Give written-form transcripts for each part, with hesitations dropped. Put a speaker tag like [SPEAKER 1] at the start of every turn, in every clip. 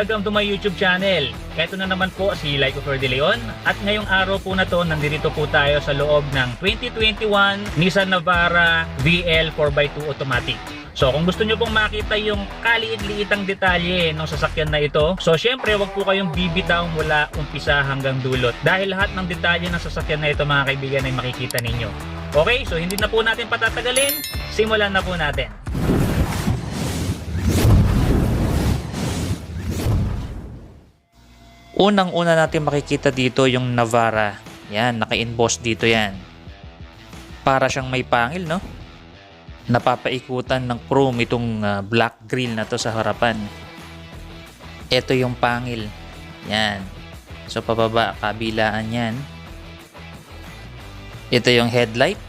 [SPEAKER 1] Welcome to my YouTube channel. Ito na naman po si Laiko De Leon at ngayong araw po na to nandito po tayo sa loob ng 2021 Nissan Navara VL 4x2 automatic. So kung gusto nyo pong makita yung kaliit-liitang detalye ng sasakyan na ito, so syempre wag po kayong bibitaw mula umpisa hanggang dulot dahil lahat ng detalye ng sasakyan na ito mga kaibigan ay makikita ninyo. Okay, so hindi na po natin patatagalin, simulan na po natin. Unang-una natin makikita dito yung Navara. Yan, naka-emboss dito yan. Para siyang may pangil, no? Napapaikutan ng chrome itong black grill na to sa harapan. Ito yung pangil. Yan. So, pababa, kabilaan yan. Ito yung headlight.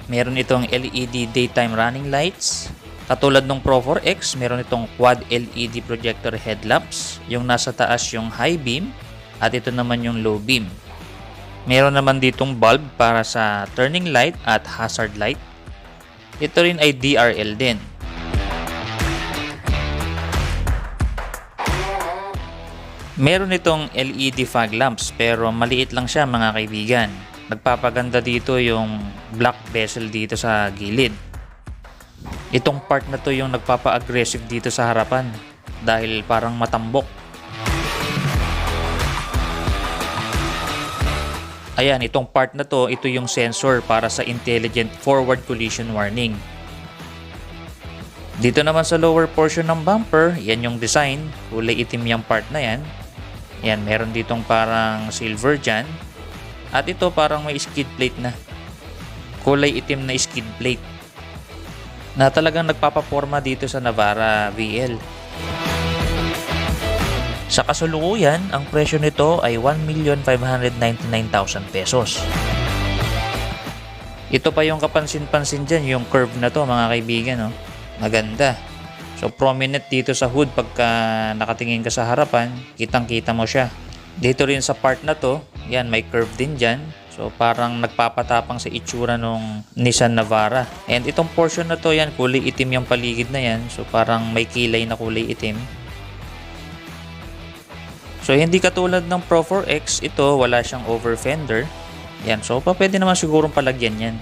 [SPEAKER 1] Meron itong LED daytime running lights. Katulad ng Pro 4X, meron itong quad LED projector headlamps. Yung nasa taas yung high beam at ito naman yung low beam. Meron naman ditong bulb para sa turning light at hazard light. Ito rin ay DRL din. Meron itong LED fog lamps pero maliit lang siya mga kaibigan. Nagpapaganda dito yung black bezel dito sa gilid. Itong part na to yung nagpapa-aggressive dito sa harapan dahil parang matambok. Ayan, itong part na to, ito yung sensor para sa intelligent forward collision warning. Dito naman sa lower portion ng bumper, yan yung design, kulay itim yung part na yan. Yan, meron ditong parang silver dyan. At ito parang may skid plate na. Kulay itim na skid plate na talagang nagpapaporma dito sa Navara VL. Sa kasulukuyan, ang presyo nito ay 1,599,000 pesos. Ito pa yung kapansin-pansin dyan, yung curve na to mga kaibigan. No? Maganda. So prominent dito sa hood pagka nakatingin ka sa harapan, kitang-kita mo siya. Dito rin sa part na to, yan may curve din dyan. So parang nagpapatapang sa itsura nung Nissan Navara. And itong portion na to yan, kulay itim yung paligid na yan. So parang may kilay na kulay itim. So hindi katulad ng Pro 4X, ito wala siyang over fender. Yan, so pwede naman sigurong palagyan yan.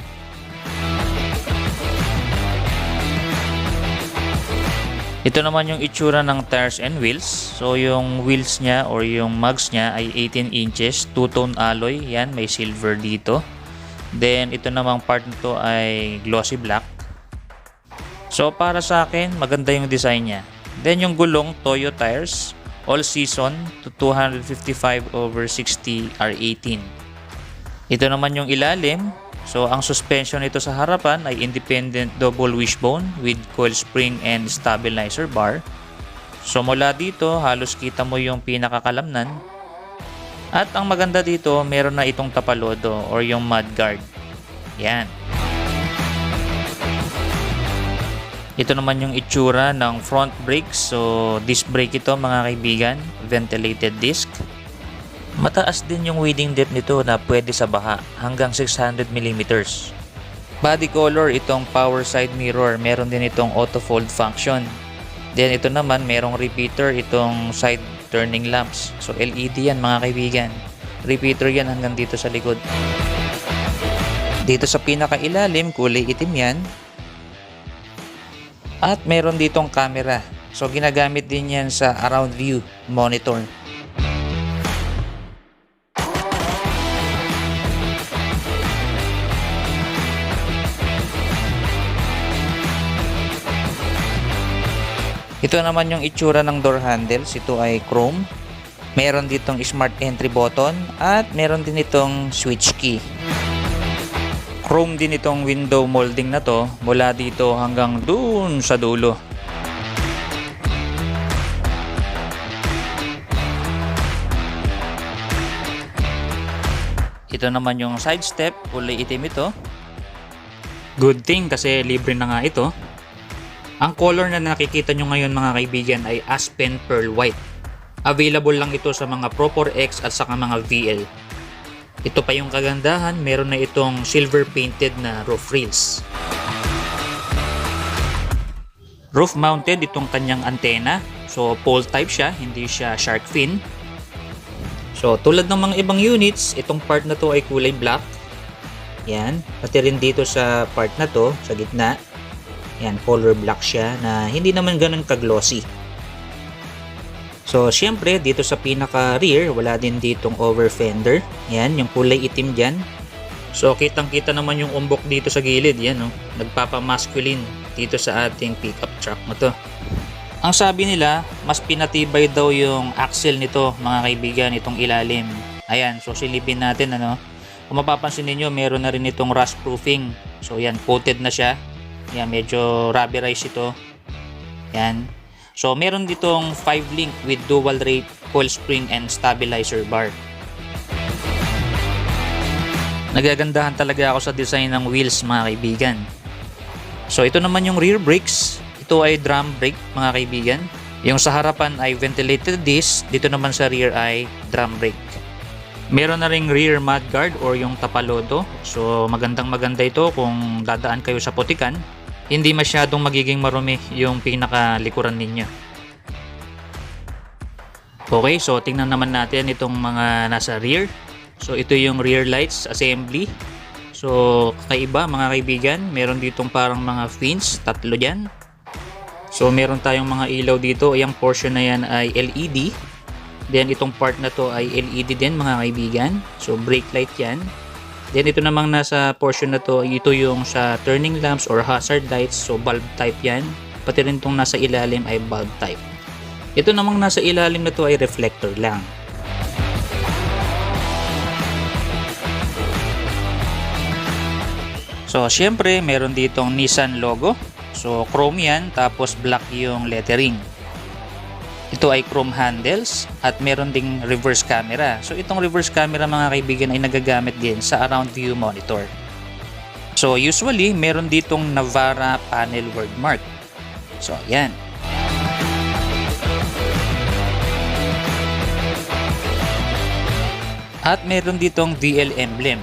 [SPEAKER 1] Ito naman yung itsura ng tires and wheels. So yung wheels niya or yung mugs niya ay 18 inches, two-tone alloy. Yan, may silver dito. Then ito namang part nito ay glossy black. So para sa akin, maganda yung design niya. Then yung gulong, Toyo tires, all season to 255/60 R18. Ito naman yung ilalim. So ang suspension nito sa harapan ay independent double wishbone with coil spring and stabilizer bar. So mula dito halos kita mo yung pinakakalamnan. At ang maganda dito, meron na itong tapalodo or yung mudguard. Yan. Ito naman yung itsura ng front brakes. So disc brake ito mga kaibigan, ventilated disc. Mataas din yung wading depth nito na pwede sa baha hanggang 600 mm. Body color, itong power side mirror, meron din itong auto fold function. Then ito naman merong repeater, itong side turning lamps. So LED yan mga kaibigan. Repeater yan hanggang dito sa likod. Dito sa pinakailalim, kulay itim yan. At meron ditong camera. So ginagamit din yan sa around view monitor. Ito naman yung itsura ng door handles. Ito ay chrome. Meron ditong smart entry button at meron din itong switch key. Chrome din itong window molding na to mula dito hanggang dun sa dulo. Ito naman yung side step, kulay itim ito. Good thing kasi libre na nga ito. Ang color na nakikita nyo ngayon mga kaibigan ay Aspen Pearl White. Available lang ito sa mga Pro 4X at saka mga VL. Ito pa yung kagandahan, meron na itong silver painted na roof rails. Roof mounted itong kanyang antena. So pole type siya, hindi siya shark fin. So tulad ng mga ibang units, itong part na to ay kulay black. Yan, pati rin dito sa part na to, sa gitna. Yan, color black siya na hindi naman ganun ka-glossy. So syempre dito sa pinaka rear, wala din ditong over fender. Yan, yung kulay itim dyan. So kitang-kita naman yung umbok dito sa gilid. Yan, oh, nagpapa-masculine dito sa ating pickup truck na to. Ang sabi nila, mas pinatibay daw yung axle nito, mga kaibigan, itong ilalim. Ayan, so silipin natin, ano. Kung mapapansin niyo, meron na rin itong rust proofing. So yan, coated na siya. Yan, medyo rubberized ito. Yan. So meron ditong 5-link with dual rate coil spring and stabilizer bar. Nagagandahan talaga ako sa design ng wheels, mga kaibigan. So ito naman yung rear brakes. Ito ay drum brake, mga kaibigan. Yung sa harapan ay ventilated disc, dito naman sa rear ay drum brake. Meron na ring rear mudguard or yung tapalodo. So maganda ito kung dadaan kayo sa putikan. Hindi masyadong magiging marumi yung pinakalikuran ninyo. Okay, so tingnan naman natin itong mga nasa rear. So ito yung rear lights assembly. So kakaiba, mga kaibigan. Meron ditong parang mga fins, tatlo dyan. So meron tayong mga ilaw dito. Yung portion na yan ay LED. Then itong part na to ay LED din, mga kaibigan. So brake light yan. Then ito namang nasa portion na to, ito yung sa turning lamps or hazard lights. So bulb type yan. Pati rin itong nasa ilalim ay bulb type. Ito namang nasa ilalim na to ay reflector lang. So syempre meron ditong Nissan logo. So chrome yan, tapos black yung lettering. Ito ay chrome handles at meron ding reverse camera. So itong reverse camera, mga kaibigan, ay nagagamit din sa around view monitor. So usually meron ditong Navara panel word mark. So yan. At meron ditong DL emblem.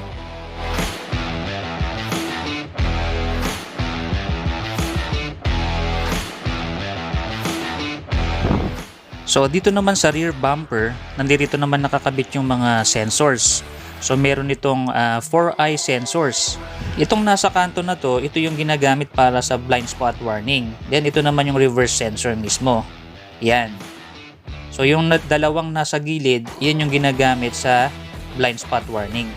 [SPEAKER 1] So dito naman sa rear bumper, nandito naman nakakabit yung mga sensors. So meron itong 4-eye sensors. Itong nasa kanto na to, ito yung ginagamit para sa blind spot warning. Then ito naman yung reverse sensor mismo. Yan. So yung dalawang nasa gilid, yan yung ginagamit sa blind spot warning.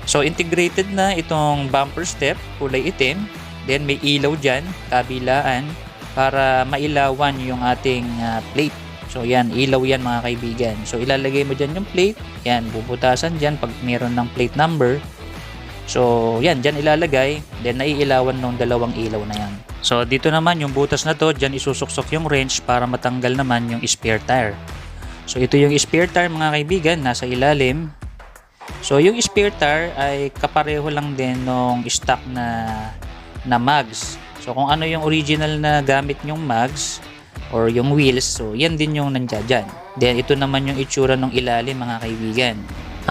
[SPEAKER 1] So integrated na itong bumper step, kulay itim. Then may ilaw dyan, kabilaan, para mailawan yung ating plate. So yan, ilaw yan, mga kaibigan. So ilalagay mo dyan yung plate. Yan, bubutasan dyan pag meron ng plate number. So yan, dyan ilalagay. Then naiilawan ng dalawang ilaw na yan. So dito naman yung butas na to, dyan isusuksok yung wrench para matanggal naman yung spare tire. So ito yung spare tire, mga kaibigan, nasa ilalim. So yung spare tire ay kapareho lang din nung stock na mags. So kung ano yung original na gamit yung mags or yung wheels, so yan din yung nandiyan dyan. Then ito naman yung itsura ng ilalim, mga kaibigan.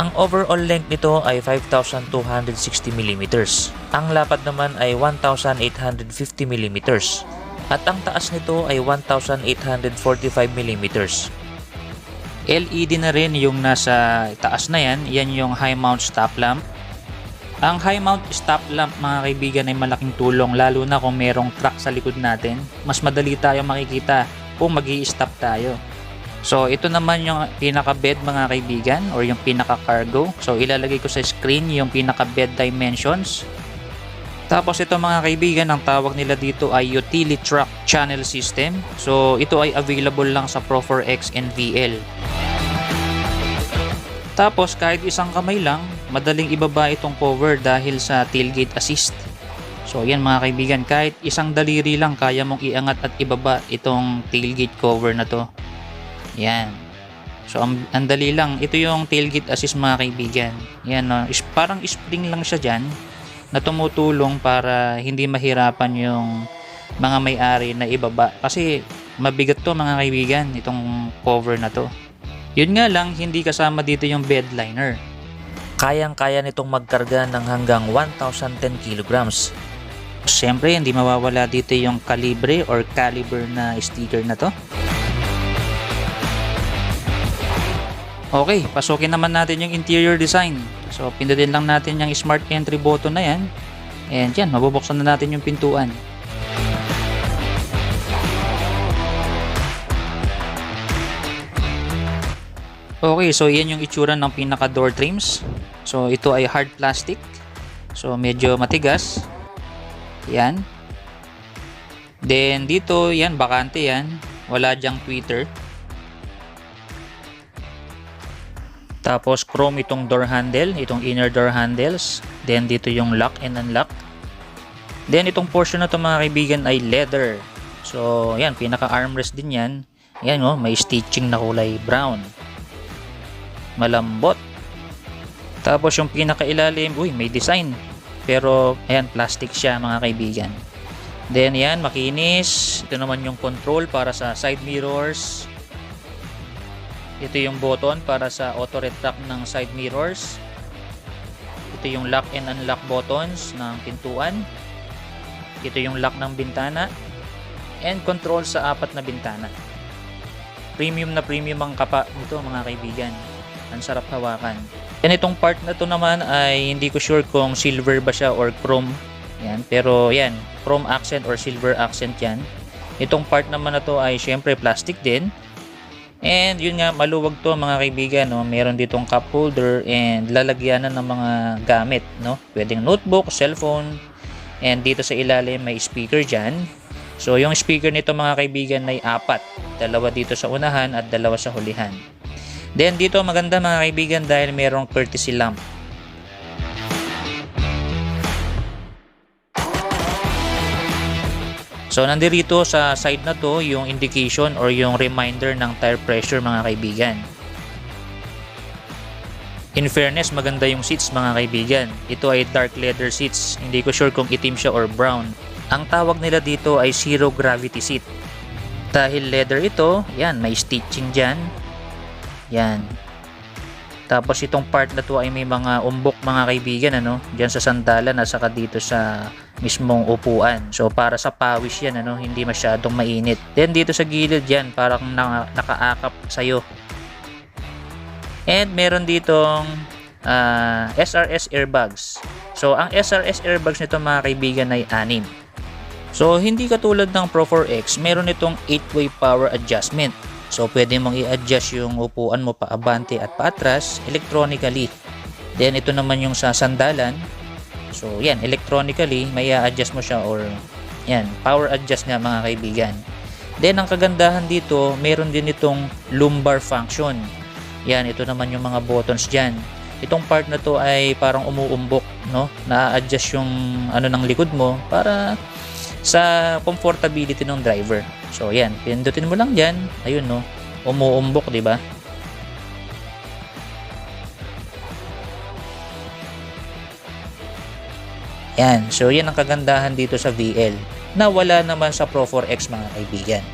[SPEAKER 1] Ang overall length nito ay 5,260 mm. Ang lapad naman ay 1,850 mm. At ang taas nito ay 1,845 mm. LED na rin yung nasa taas na yan. Yan yung high mount stop lamp. Ang high mount stop lamp, mga kaibigan, ay malaking tulong lalo na kung merong truck sa likod natin. Mas madali tayo makikita kung magi-stop tayo. So ito naman yung pinaka bed, mga kaibigan, or yung pinaka cargo. So ilalagay ko sa screen yung pinaka bed dimensions. Tapos ito, mga kaibigan, ang tawag nila dito ay utility truck channel system. So ito ay available lang sa Pro 4X and VL. Tapos kahit isang kamay lang, madaling ibaba itong cover dahil sa tailgate assist. So yan, mga kaibigan, kahit isang daliri lang kaya mong iangat at ibaba itong tailgate cover na to. Yan. So ang dali lang. Ito yung tailgate assist, mga kaibigan. Yan, no? Parang spring lang siya dyan na tumutulong para hindi mahirapan yung mga may-ari na ibaba. Kasi mabigat to, mga kaibigan, itong cover na to. Yun nga lang, hindi kasama dito yung bed liner. Kayang-kaya nitong magkarga ng hanggang 1,010 kilograms. Siyempre, hindi mawawala dito yung calibre or caliber na sticker na to. Okay, pasukin naman natin yung interior design. So, pindutin lang natin yung smart entry button na yan. And yan, mabubuksan na natin yung pintuan. Okay, so yan yung itsura ng pinaka door trims. So, ito ay hard plastic. So, medyo matigas. Yan. Then, dito, yan, bakante yan. Wala dyang tweeter. Tapos chrome itong door handle, itong inner door handles. Then dito yung lock and unlock. Then itong portion na to mga kaibigan ay leather. So yan, pinaka armrest din yan. Yan oh, may stitching na kulay brown. Malambot. Tapos yung pinaka ilalim, uy, may design. Pero ayan, plastic siya mga kaibigan. Then yan, makinis. Ito naman yung control para sa side mirrors. Ito yung button para sa auto retract ng side mirrors. Ito yung lock and unlock buttons ng pintuan. Ito yung lock ng bintana. And control sa 4 na bintana. Premium na premium ang kapa nito mga kaibigan. Ang sarap hawakan. And itong part na to naman ay hindi ko sure kung silver ba siya or chrome. Yan. Pero yan, chrome accent or silver accent yan. Itong part naman na to ay syempre plastic din. And yun nga, maluwag to mga kaibigan, no? Meron ditong cup holder and lalagyanan ng mga gamit, no? Pwedeng notebook, cellphone, and dito sa ilalim may speaker dyan. So yung speaker nito mga kaibigan ay 4, 2 dito sa unahan at 2 sa hulihan. Then dito maganda mga kaibigan dahil merong courtesy lamp. So nandito sa side na to yung indication or yung reminder ng tire pressure mga kaibigan. In fairness, maganda yung seats mga kaibigan. Ito ay dark leather seats. Hindi ko sure kung itim siya or brown. Ang tawag nila dito ay zero gravity seat. Dahil leather ito, yan, may stitching dyan. Yan. Tapos itong part na to ay may mga umbok mga kaibigan, ano, diyan sa sandalan at saka dito sa mismong upuan. So para sa pawis yan, ano, hindi masyadong mainit. Then dito sa gilid yan, parang nakaakap sa'yo. And meron ditong SRS airbags. So ang SRS airbags nito mga kaibigan ay 6. So hindi katulad ng Pro 4X, meron itong 8-way power adjustment. So, pwede mong i-adjust yung upuan mo paabante at paatras electronically. Then, ito naman yung sa sandalan. So, yan, electronically, may i-adjust mo siya or, yan, power adjust nga mga kaibigan. Then, ang kagandahan dito, meron din itong lumbar function. Yan, ito naman yung mga buttons dyan. Itong part na to ay parang umuumbok, no? Na-adjust yung ano ng likod mo para sa comfortability ng driver. So yan, pindutin mo lang diyan. Ayun no, umuumbok, 'di ba? Yan, so yan ang kagandahan dito sa VL na wala naman sa Pro 4X mga kaibigan.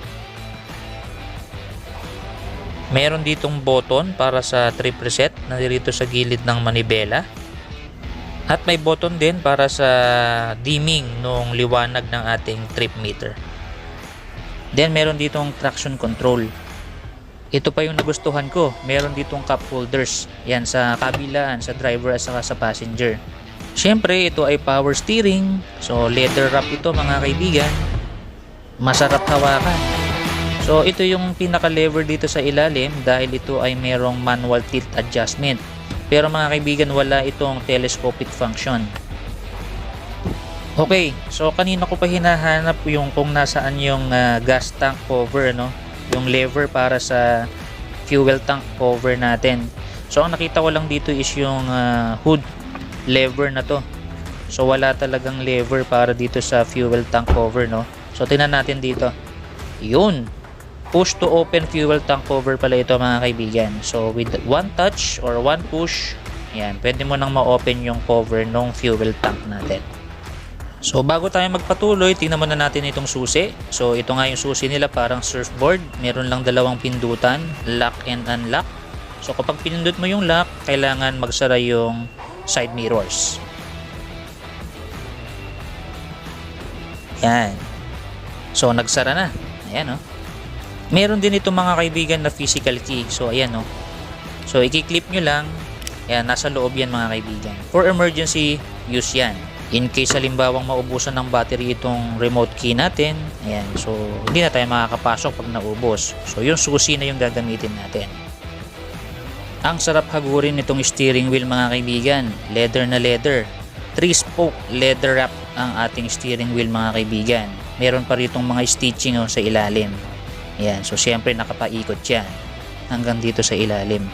[SPEAKER 1] Meron ditong button para sa trip reset na dito sa gilid ng manibela. At may button din para sa dimming nung liwanag ng ating trip meter. Then meron ditong traction control. Ito pa yung nagustuhan ko. Meron ditong cup holders. Yan sa kabilaan, sa driver at saka sa passenger. Siyempre ito ay power steering. So leather wrap ito mga kaibigan. Masarap hawakan. So ito yung pinaka lever dito sa ilalim dahil ito ay merong manual tilt adjustment. Pero mga kaibigan, wala itong telescopic function. Okay, so kanina ko pa hinahanap yung kung nasaan yung gas tank cover, no? Yung lever para sa fuel tank cover natin. So ang nakita ko lang dito is yung hood lever na to. So wala talagang lever para dito sa fuel tank cover, no? So tingnan natin dito. Yun. Push to open fuel tank cover pala ito mga kaibigan. So with one touch or one push, yan, pwede mo nang ma-open yung cover ng fuel tank natin. So bago tayo magpatuloy, tingnan muna natin itong susi. So ito nga yung susi nila, parang surfboard. Meron lang 2 pindutan, lock and unlock. So kapag pinindot mo yung lock, kailangan magsara yung side mirrors. Yan. So nagsara na. Ayan, oh. Meron din ito mga kaibigan na physical key. So ayan, oh. So i-clip nyo lang. Yan, nasa loob yan mga kaibigan. For emergency use yan. In case halimbawang maubusan ng battery itong remote key natin, ayan, so hindi na tayo makakapasok pag naubos. So yung susi na yung gagamitin natin. Ang sarap hagurin nitong steering wheel mga kaibigan. Leather na leather. 3-spoke leather wrap ang ating steering wheel mga kaibigan. Meron pa ritong mga stitching sa ilalim. Ayan, so syempre nakapaikot yan hanggang dito sa ilalim.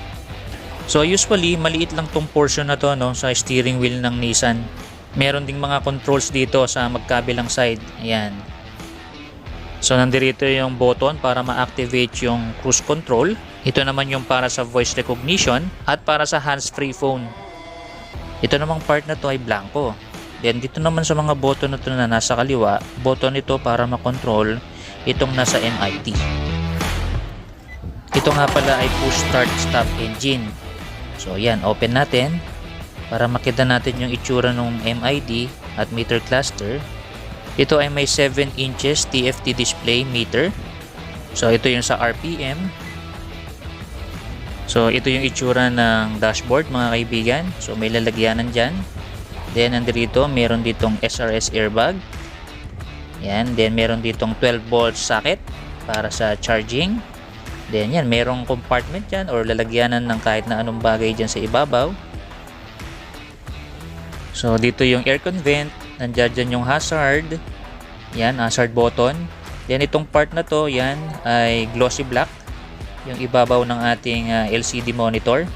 [SPEAKER 1] So usually maliit lang tong portion na to sa steering wheel ng Nissan. Meron ding mga controls dito sa magkabilang side. Ayan. So nandirito yung button para ma-activate yung cruise control. Ito naman yung para sa voice recognition at para sa hands-free phone. Ito namang part na to ay blanco. Then dito naman sa mga button na to na nasa kaliwa, button ito para ma-control itong nasa MID. Ito nga pala ay push start stop engine. So yan, open natin para makita natin yung itsura ng MID at meter cluster. Ito ay may 7 inches TFT display meter. So ito yung sa RPM. So ito yung itsura ng dashboard mga kaibigan. So may lalagyanan dyan. Then nandito meron ditong SRS airbag. Yan. Then meron ditong 12 volt socket para sa charging. Then yan, merong compartment dyan or lalagyanan ng kahit na anong bagay dyan sa ibabaw. So dito yung aircon vent, nandiyan dyan yung hazard. Yan, hazard button. Then itong part na to, yan ay glossy black. Yung ibabaw ng ating LCD monitor.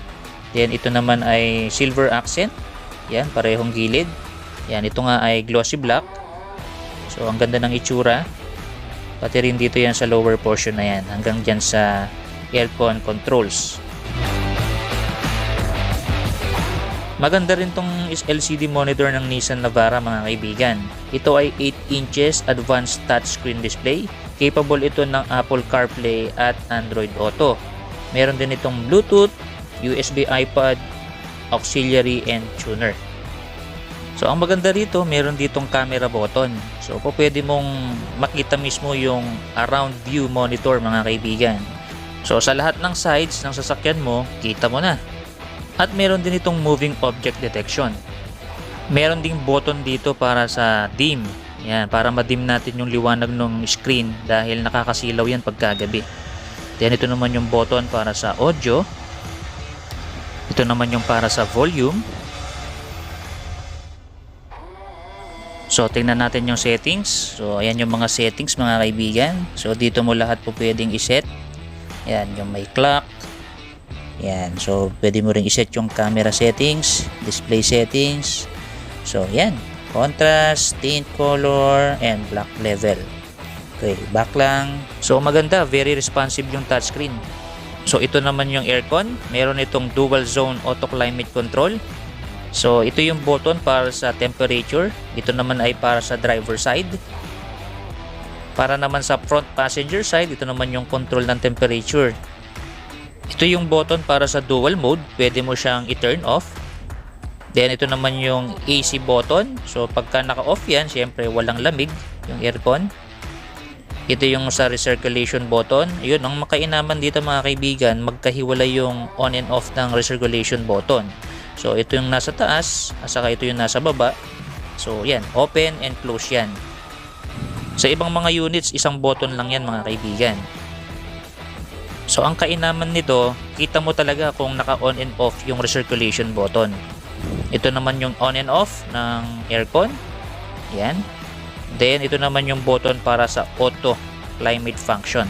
[SPEAKER 1] Then ito naman ay silver accent. Yan, parehong gilid. Yan, ito nga ay glossy black. So ang ganda ng itsura. Pati rin dito yan sa lower portion na yan, hanggang dyan sa aircon controls. Maganda rin tong LCD monitor ng Nissan Navara mga kaibigan. Ito ay 8 inches advanced touchscreen display. Capable ito ng Apple CarPlay at Android Auto. Meron din itong Bluetooth, USB iPod, auxiliary and tuner. So ang maganda rito, meron ditong camera button. So pwede mong makita mismo yung around view monitor mga kaibigan. So sa lahat ng sides ng sasakyan mo, kita mo na. At meron din itong moving object detection. Meron ding button dito para sa dim. Yan, para ma-dim natin yung liwanag ng screen dahil nakakasilaw yan pagkagabi. Then ito naman yung button para sa audio. Ito naman yung para sa volume. So tingnan natin yung settings. So ayan yung mga settings mga kaibigan. So dito mo lahat po pwedeng iset. Yan, yung may clock. Yan, so pwede mo ring iset yung camera settings, display settings. So yan, contrast, tint, color, and black level. Okay, back lang. So maganda, very responsive yung touchscreen. So ito naman yung aircon, meron itong dual zone auto climate control. So ito yung button para sa temperature, ito naman ay para sa driver side. Para naman sa front passenger side, ito naman yung control ng temperature. Ito yung button para sa dual mode, pwede mo siyang i-turn off. Then ito naman yung AC button. So pagka naka-off yan, syempre walang lamig yung aircon. Ito yung sa recirculation button. Yun, ang makainaman dito mga kaibigan, magkahiwalay yung on and off ng recirculation button. So ito yung nasa taas, at saka ito yung nasa baba. So yan, open and close yan. Sa ibang mga units, isang button lang yan mga kaibigan. So ang kainaman nito, kita mo talaga kung naka-on and off yung recirculation button. Ito naman yung on and off ng aircon. Yan. Then ito naman yung button para sa auto climate function.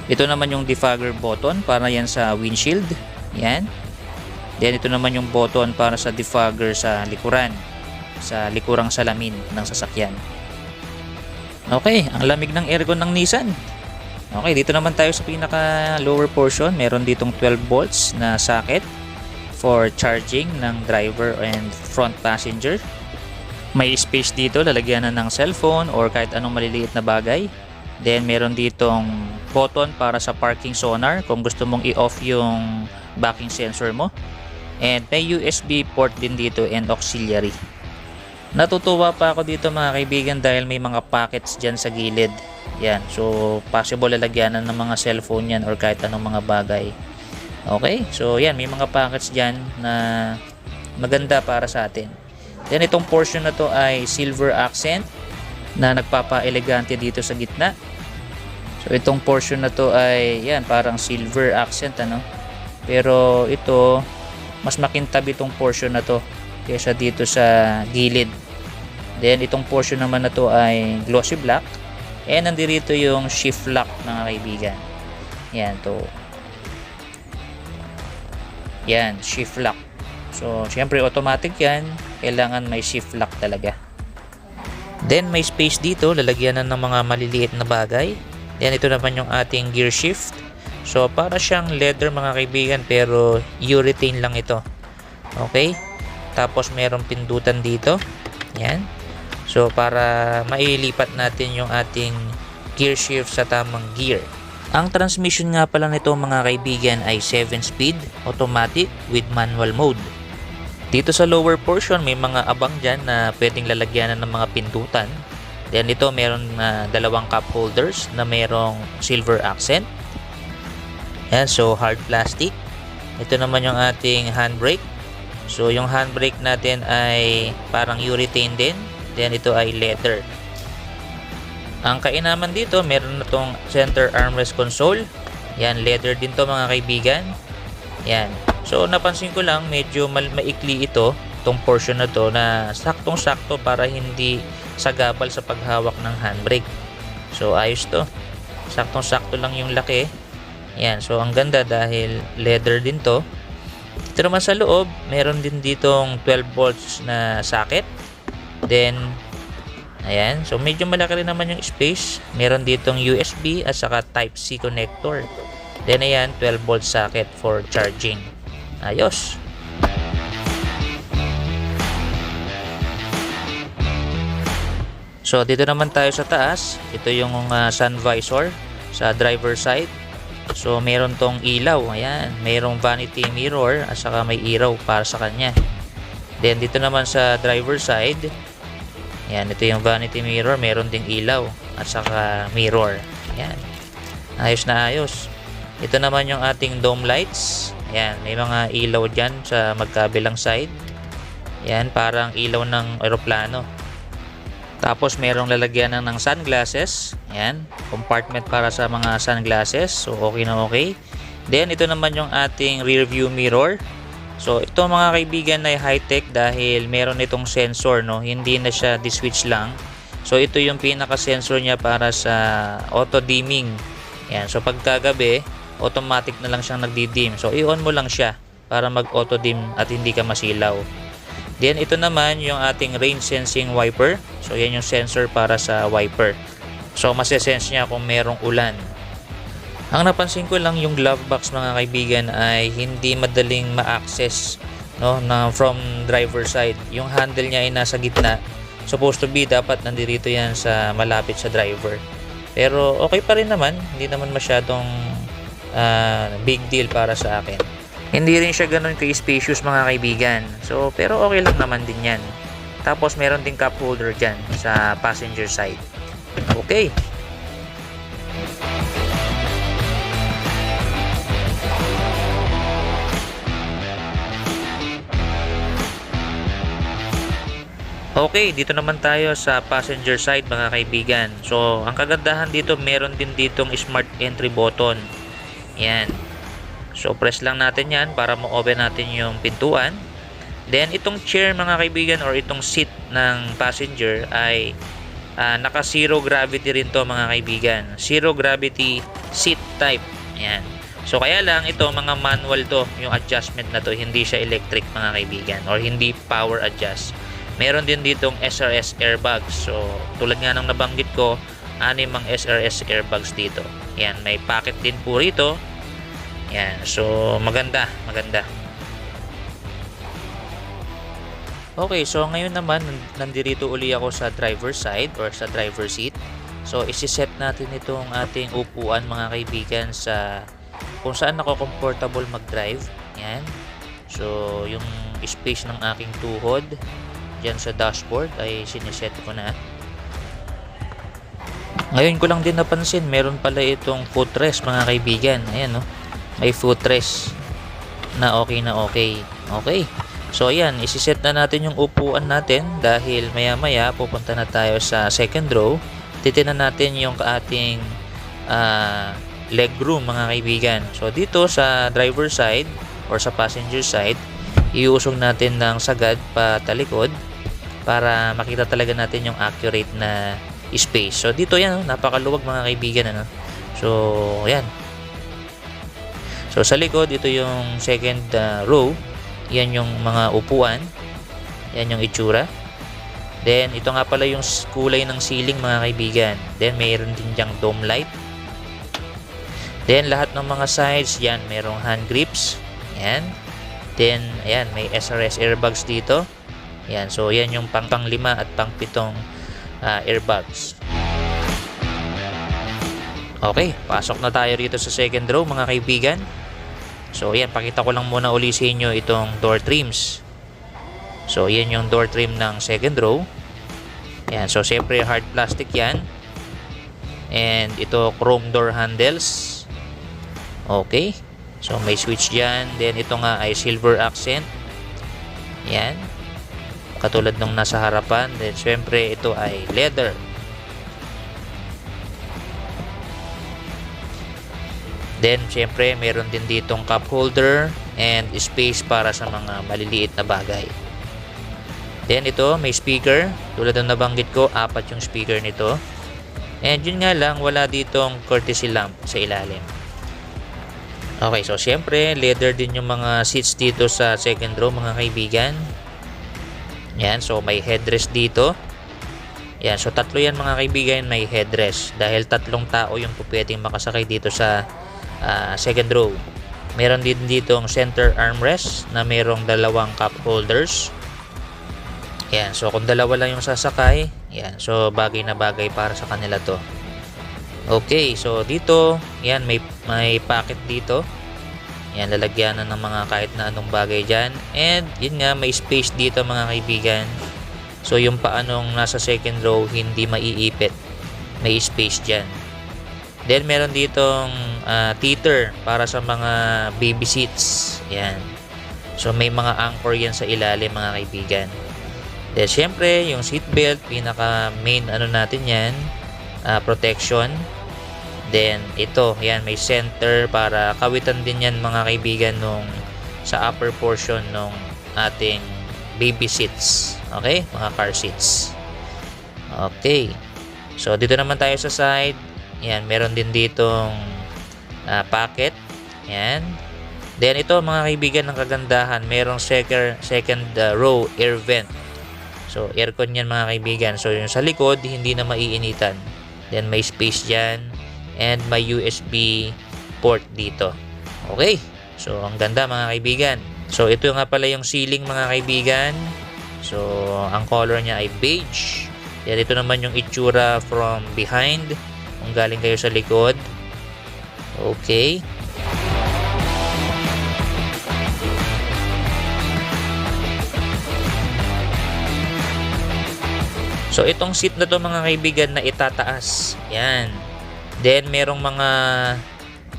[SPEAKER 1] Ito naman yung defogger button para yan sa windshield. Yan. Then ito naman yung button para sa defogger sa likuran. Sa likurang salamin ng sasakyan. Okay, ang lamig ng aircon ng Nissan. Okay, dito naman tayo sa pinaka lower portion. Meron ditong 12 volts na socket for charging ng driver and front passenger. May space dito, lalagyan na ng cellphone or kahit anong maliliit na bagay. Then meron ditong button para sa parking sonar kung gusto mong i-off yung backing sensor mo. And may USB port din dito and auxiliary. Natutuwa pa ako dito mga kaibigan dahil may mga pockets dyan sa gilid. Yan, so possible lalagyanan ng mga cellphone yan or kahit anong mga bagay. Okay, so yan, may mga packets dyan na maganda para sa atin. Then itong portion na to ay silver accent na nagpapa-elegante dito sa gitna. So itong portion na to ay yan, parang silver accent ano. Pero ito mas makintab itong portion na to kaysa dito sa gilid. Then itong portion naman na to ay glossy black. And nandito yung shift lock mga kaibigan. Yan to. Yan, shift lock. So, syempre automatic yan. Kailangan may shift lock talaga. Then, may space dito. Lalagyan na ng mga maliliit na bagay. Then, ito naman yung ating gear shift. So, para siyang leather mga kaibigan. Pero, urethane lang ito. Okay? Tapos, mayroong pindutan dito. Yan. So, para mailipat natin yung ating gear shift sa tamang gear. Ang transmission nga pala nito mga kaibigan ay 7-speed, automatic with manual mode. Dito sa lower portion may mga abang dyan na pwedeng lalagyanan ng mga pindutan. Then ito meron dalawang cup holders na mayroong silver accent. Yan, so hard plastic. Ito naman yung ating handbrake. So yung handbrake natin ay parang urethane din. Then ito ay leather. Ang kainaman dito, meron na tong center armrest console. Yan, leather din to mga kaibigan. Yan. So, napansin ko lang, medyo maikli ito, itong portion na to, na saktong-sakto para hindi sagabal sa paghawak ng handbrake. So, ayos to. Saktong-sakto lang yung laki. Yan. So, ang ganda dahil leather din to. Ito naman sa loob, meron din ditong 12 volts na socket. Then, ayan, so medyo malaki rin naman yung space. Meron ditong USB at saka Type-C connector. Then ayan, 12 volt socket for charging. Ayos. So dito naman tayo sa taas. Ito yung sun visor sa driver side. So meron tong ilaw. Ayan, mayroong vanity mirror at saka may ilaw para sa kanya. Then dito naman sa driver side, yan, ito yung vanity mirror, meron ding ilaw at saka mirror. Yan. Ayos na ayos. Ito naman yung ating dome lights. Yan, may mga ilaw dyan sa magkabilang side. Yan, parang ilaw ng eroplano. Tapos merong lalagyan ng sunglasses. Yan, compartment para sa mga sunglasses. So okay na okay. Then ito naman yung ating rear view mirror. So ito mga kaibigan ay high-tech dahil meron itong sensor, no? Hindi na siya di-switch lang. So ito yung pinaka-sensor niya para sa auto-dimming. Yan, so pagkagabi, automatic na lang siyang nagdi-dim. So i-on mo lang siya para mag-auto-dim at hindi ka masilaw. Then ito naman yung ating rain sensing wiper. So yan yung sensor para sa wiper. So masesense niya kung merong ulan. Ang napansin ko lang yung glove box mga kaibigan ay hindi madaling ma-access, no, from driver side. Yung handle niya ay nasa gitna. Supposed to be dapat nandito yan sa malapit sa driver. Pero okay pa rin naman, hindi naman masyadong big deal para sa akin. Hindi rin siya ganun ka-spacious mga kaibigan. So pero okay lang naman din yan. Tapos meron ding cup holder dyan sa passenger side. Okay. Okay, dito naman tayo sa passenger side mga kaibigan. So, ang kagandahan dito, meron din ditong smart entry button. Yan. So, press lang natin yan para ma-open natin yung pintuan. Then, itong chair mga kaibigan or itong seat ng passenger ay naka zero gravity rin to mga kaibigan. Zero gravity seat type. Yan. So, kaya lang ito mga manual to, yung adjustment na to. Hindi siya electric mga kaibigan or hindi power adjust. Meron din ditong SRS airbags. So, tulad nga ng nabanggit ko, 6 ang SRS airbags dito. Yan, may pocket din po rito. Yan, so maganda, maganda. Okay, so ngayon naman, nandito uli ako sa driver side or sa driver seat. So, isi-set natin itong ating upuan mga kaibigan sa kung saan ako comfortable mag-drive. Yan. So, yung space ng aking tuhod dyan sa dashboard ay siniset ko na. Ngayon ko lang din napansin, meron pala itong footrest mga kaibigan. Ayan, no? May footrest. na okay na okay. Okay. So ayan, isiset na natin yung upuan natin dahil maya maya pupunta na tayo sa second row. Titingnan natin yung ating leg room mga kaibigan. So dito sa driver side or sa passenger side, iusog natin ng sagad patalikod para makita talaga natin yung accurate na space. So dito yan, napakaluwag mga kaibigan, ano. So ayan. So sa likod, ito yung second row. Yan yung mga upuan. Yan yung itsura. Then ito nga pala yung kulay ng ceiling mga kaibigan. Then mayroon din diyang dome light. Then lahat ng mga sides, yan, mayroong hand grips. Yan. Then ayan, may SRS airbags dito. Yan, so yan yung pang-5 at pang-7 airbags. Okay, pasok na tayo rito sa second row mga kaibigan. So yan, pakita ko lang muna uli sa inyo itong door trims. So yan yung door trim ng second row. Yan, so siyempre hard plastic yan. And ito chrome door handles. Okay, so may switch dyan. Then ito nga ay silver accent. Yan, katulad nung nasa harapan. Then siyempre ito ay leather. Then siyempre meron din ditong cup holder and space para sa mga maliliit na bagay. Then ito may speaker, tulad ng nabanggit ko, 4 yung speaker nito. And yun nga lang, wala ditong courtesy lamp sa ilalim. Okay, so siyempre leather din yung mga seats dito sa second row mga kaibigan. Yan, so may headrest dito. Yan, so 3 yan mga kaibigan, may headrest dahil 3 tao yung pwedeng makasakay dito sa second row. Meron din dito ang center armrest na merong 2 cup holders. Yan, so kung 2 lang yung sasakay, yan, so bagay na bagay para sa kanila to. Okay, so dito, yan, may pocket dito. Yan, lalagyanan ng mga kahit na anong bagay dyan. And yun nga, may space dito mga kaibigan. So yung paanong nasa second row hindi maiipit, may space dyan. Then meron ditong teeter para sa mga baby seats. Yan. So may mga anchor yan sa ilalim mga kaibigan. Then syempre yung seat belt, pinaka main ano natin yan, protection. Then ito, yan, may center para kawitan din yan mga kaibigan nung sa upper portion nung ating baby seats. Okay? Mga car seats. Okay. So dito naman tayo sa side. Yan, meron din ditong pocket. Yan. Then ito mga kaibigan ng kagandahan, merong second row air vent. So aircon yan mga kaibigan. So yung sa likod hindi na maiinitan. Then may space dyan and may USB port dito. Okay. So ang ganda mga kaibigan. So ito nga pala yung ceiling mga kaibigan. So ang color niya ay beige. Yan, ito naman yung itsura from behind. Kung galing kayo sa likod. Okay. So itong seat na to mga kaibigan na itataas. Yan. Then merong mga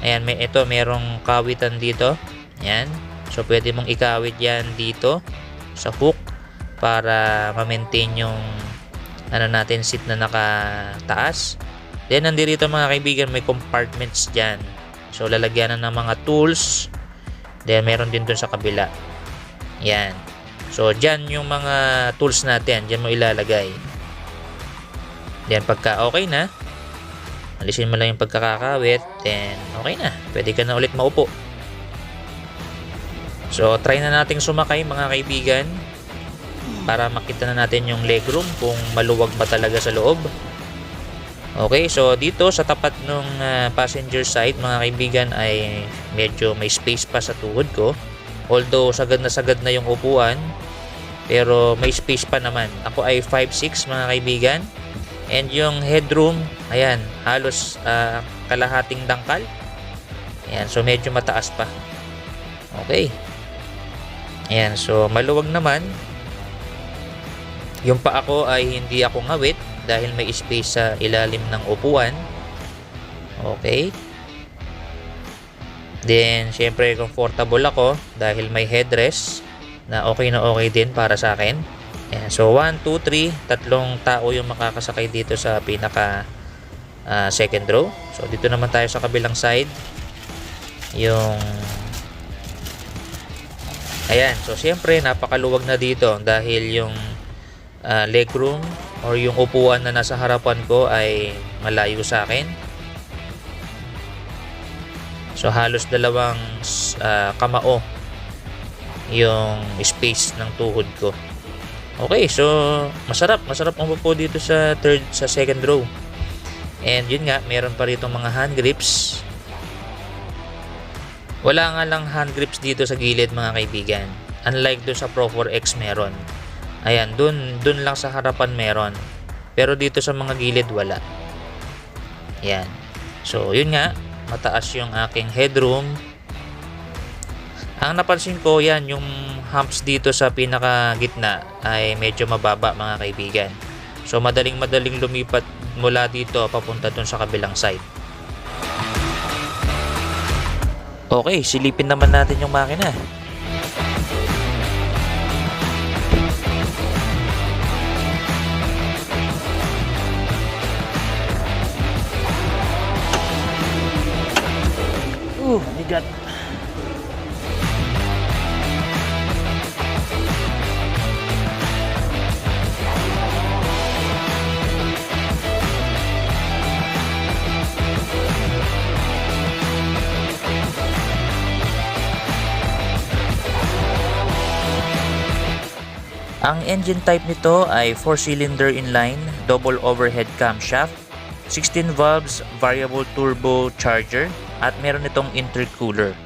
[SPEAKER 1] ayan, merong kawitan dito. Yan. So pwede mong ikawit yan dito sa hook para ma-maintain yung ano natin, seat na nakataas. Then nandito mga kaibigan, may compartments dyan. So lalagyanan ng mga tools. Then meron din dun sa kabila. Yan. So dyan yung mga tools natin, dyan mo ilalagay. Then pagka okay na, alisin mo lang yung pagkakakawit. Then okay na, pwede ka na ulit maupo. So try na nating sumakay mga kaibigan para makita na natin yung legroom kung maluwag ba talaga sa loob. Okay, so dito sa tapat ng passenger side mga kaibigan ay medyo may space pa sa tuhod ko. Although sagad na yung upuan, pero may space pa naman. Ako ay 5'6" mga kaibigan. And yung headroom, ayan, halos kalahating dangkal. Ayan, so medyo mataas pa. Okay. Ayan, so maluwag naman. Yung pa ako ay hindi ako ngawit dahil may space sa ilalim ng upuan. Okay. Then, syempre comfortable ako dahil may headrest na okay din para sa akin. Ayan. So, 1, 2, 3, tatlong tao yung makakasakay dito sa pinaka second row. So, dito naman tayo sa kabilang side. Ayan. So, syempre, napakaluwag na dito dahil yung legroom or yung upuan na nasa harapan ko ay malayo sa akin. So halos dalawang kamao yung space ng tuhod ko. Okay, so masarap umupo dito sa second row. And yun nga, meron pa rito mga hand grips. Wala nga lang hand grips dito sa gilid mga kaibigan. Unlike doon sa Pro 4X meron. Ayan, dun lang sa harapan meron. Pero dito sa mga gilid wala. Yan. So yun nga, mataas yung aking headroom. Ang napansin ko, yan, yung humps dito sa pinaka gitna ay medyo mababa mga kaibigan. So madaling lumipat mula dito papunta dun sa kabilang side. Okay, silipin naman natin yung makina. Bigat. Ang engine type nito ay 4-cylinder inline, double overhead camshaft, 16 valves, variable turbo charger, at meron itong intercooler.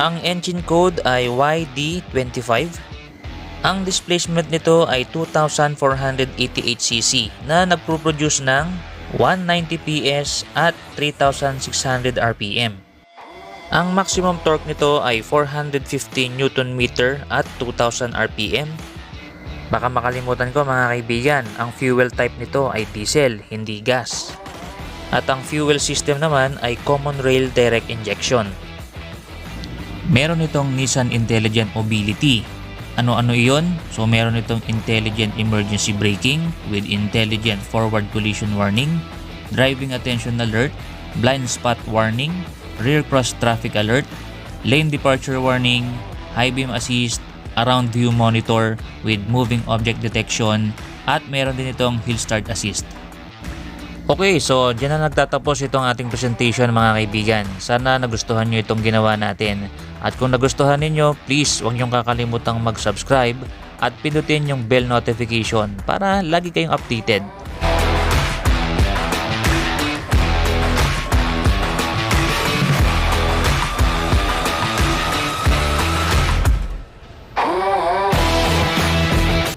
[SPEAKER 1] Ang engine code ay YD25. Ang displacement nito ay 2,488cc na nagpo-produce ng 190 PS at 3,600 RPM. Ang maximum torque nito ay 450 Nm at 2,000 RPM. Baka makalimutan ko mga kaibigan, ang fuel type nito ay diesel, hindi gas. At ang fuel system naman ay Common Rail Direct Injection. Meron itong Nissan Intelligent Mobility. Ano-ano iyon? So meron itong Intelligent Emergency Braking with Intelligent Forward Collision Warning, Driving Attention Alert, Blind Spot Warning, Rear Cross Traffic Alert, Lane Departure Warning, High Beam Assist, Around View Monitor with Moving Object Detection, at meron din itong Hill Start Assist. Okay, so dyan na nagtatapos itong ating presentation mga kaibigan. Sana nagustuhan nyo itong ginawa natin. At kung nagustuhan ninyo, please huwag nyong kakalimutang mag-subscribe at pindutin yung bell notification para lagi kayong updated